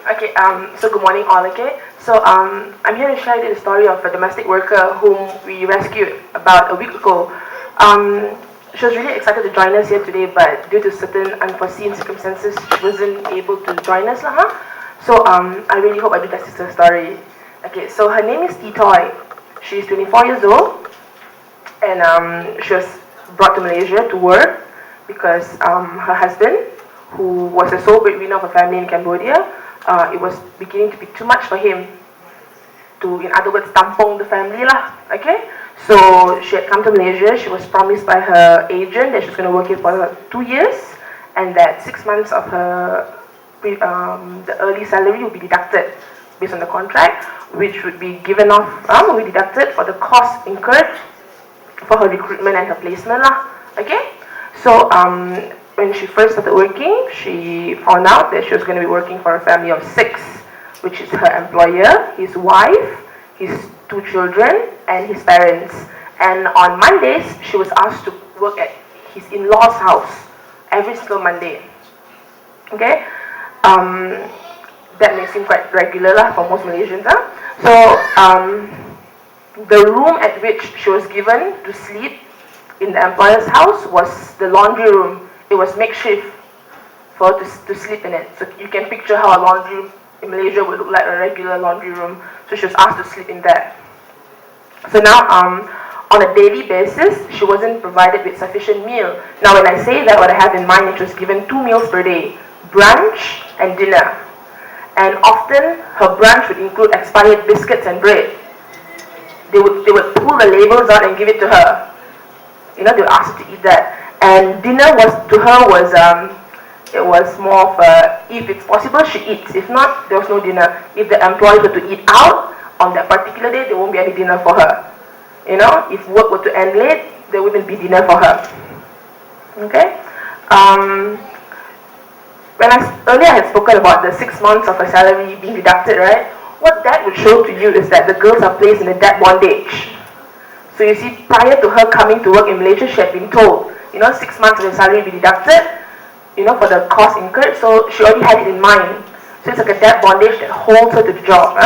Okay, so good morning all, okay? So I'm here to share the story of a domestic worker whom we rescued about a week ago. She was really excited to join us here today, but due to certain unforeseen circumstances, she wasn't able to join us. So I really hope I do justice to her story. Okay, so her name is Titoy. She's 24 years old, and she was brought to Malaysia to work because her husband, who was the sole breadwinner of a family in Cambodia, it was beginning to be too much for him to, in other words, tampong the family lah. Okay, so she had come to Malaysia. She was promised by her agent that she was going to work here for 2 years, and that 6 months of her the early salary would be deducted based on the contract, which would be given off, will be deducted for the cost incurred for her recruitment and her placement lah. Okay, so when she first started working, she found out that she was going to be working for a family of 6, which is her employer, his wife, his 2 children, and his parents. And on Mondays, she was asked to work at his in-laws' house every single Monday. Okay, that may seem quite regular lah for most Malaysians. So the room at which she was given to sleep in the employer's house was the laundry room. It was makeshift for her to sleep in it. So you can picture how a laundry room in Malaysia would look like a regular laundry room. So she was asked to sleep in that. So now, on a daily basis, she wasn't provided with sufficient meal. Now when I say that, what I have in mind is she was given 2 meals per day, brunch and dinner. And often, her brunch would include expired biscuits and bread. They would pull the labels out and give it to her. You know, they would ask her to eat that. And dinner to her was it was more of a, if it's possible, she eats. If not, there was no dinner. If the employee were to eat out on that particular day, there won't be any dinner for her. You know, if work were to end late, there wouldn't be dinner for her. Okay. Earlier I had spoken about the 6 months of her salary being deducted, right? What that would show to you is that the girls are placed in a debt bondage. So you see, prior to her coming to work in Malaysia, she had been told, 6 months of her salary be deducted, for the cost incurred. So she already had it in mind. So it's like a debt bondage that holds her to the job.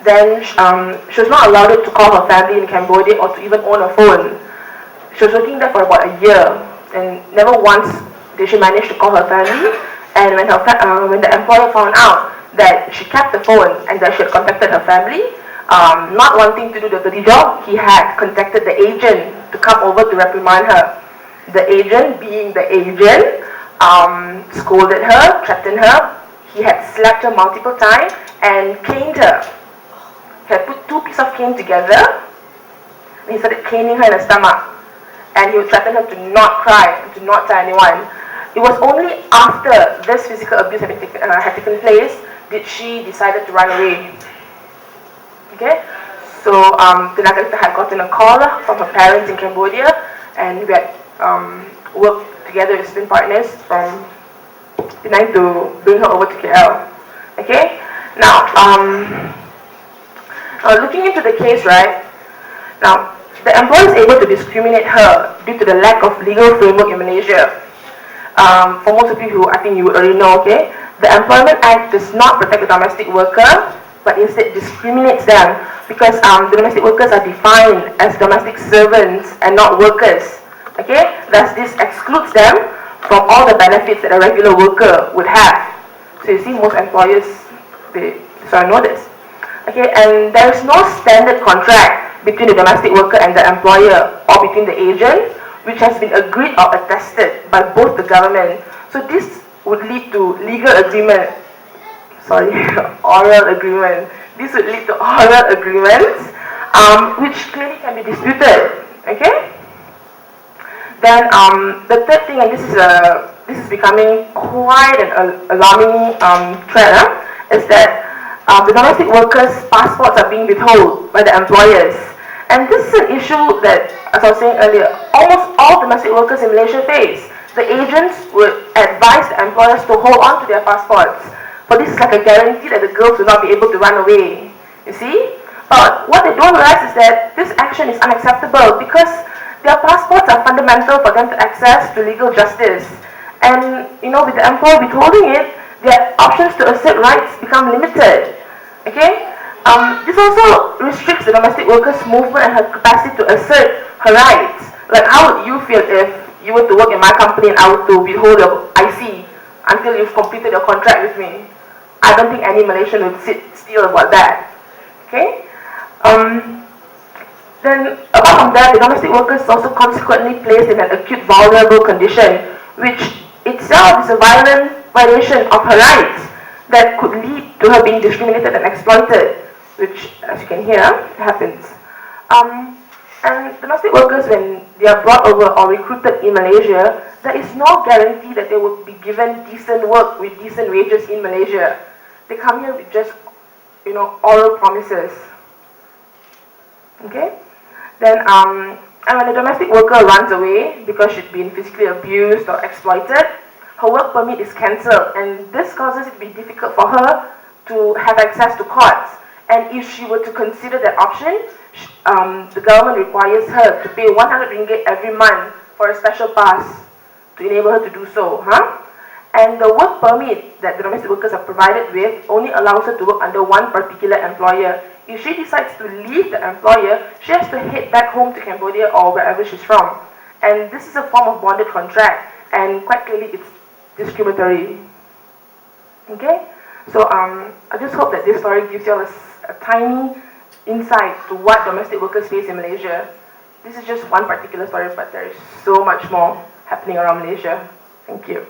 Then she was not allowed to call her family in Cambodia or to even own a phone. She was working there for about a year, and never once did she manage to call her family. And when the employer found out that she kept the phone and that she had contacted her family, not wanting to do the dirty job, he had contacted the agent to come over to reprimand her. The agent, being the agent, scolded her, threatened her. He had slapped her multiple times and caned her. He had put 2 pieces of cane together, and he started caning her in the stomach. And he would threaten her to not cry, and to not tell anyone. It was only after this physical abuse had taken place did she decided to run away. Okay, so Tenaga Kita had gotten a call from her parents in Cambodia, and we had worked together with spin partners from Penang to bring her over to KL. Okay, now looking into the case, right? Now the employer is able to discriminate her due to the lack of legal framework in Malaysia. For most of you who I think you would already know, okay, the Employment Act does not protect the domestic worker, but instead discriminates them because the domestic workers are defined as domestic servants and not workers. Okay, thus this excludes them from all the benefits that a regular worker would have. So you see, most employers they sort of know this. Okay, and there is no standard contract between the domestic worker and the employer or between the agent, which has been agreed or attested by both the government. So this would lead to oral agreement. This would lead to oral agreements, which clearly can be disputed. Okay. Then the third thing, and this is becoming quite an alarming trend, is that the domestic workers' passports are being withheld by the employers. And this is an issue that, as I was saying earlier, almost all domestic workers in Malaysia face. The agents would advise the employers to hold on to their passports. But this is like a guarantee that the girls will not be able to run away. You see? But what they don't realize is that this action is unacceptable because their passports are fundamental for them to access to legal justice. And, with the employer withholding it, their options to assert rights become limited. Okay? This also restricts the domestic workers' movement and her capacity to assert her rights. Like, how would you feel if you were to work in my company and I were to withhold your IC until you've completed your contract with me? I don't think any Malaysian would sit still about that. Okay? Then, apart from that, the domestic workers is also consequently placed in an acute vulnerable condition, which itself is a violent violation of her rights that could lead to her being discriminated and exploited, which, as you can hear, happens. And domestic workers, when they are brought over or recruited in Malaysia, there is no guarantee that they will be given decent work with decent wages in Malaysia. They come here with just, oral promises. Okay? Then, and when a domestic worker runs away because she's been physically abused or exploited, her work permit is cancelled, and this causes it to be difficult for her to have access to courts. And if she were to consider that option, the government requires her to pay 100 ringgit every month for a special pass to enable her to do so. And the work permit that the domestic workers are provided with only allows her to work under one particular employer. If she decides to leave the employer, she has to head back home to Cambodia or wherever she's from. And this is a form of bonded contract, and quite clearly it's discriminatory. Okay? So I just hope that this story gives you all a tiny insight to what domestic workers face in Malaysia. This is just one particular story, but there is so much more happening around Malaysia. Thank you.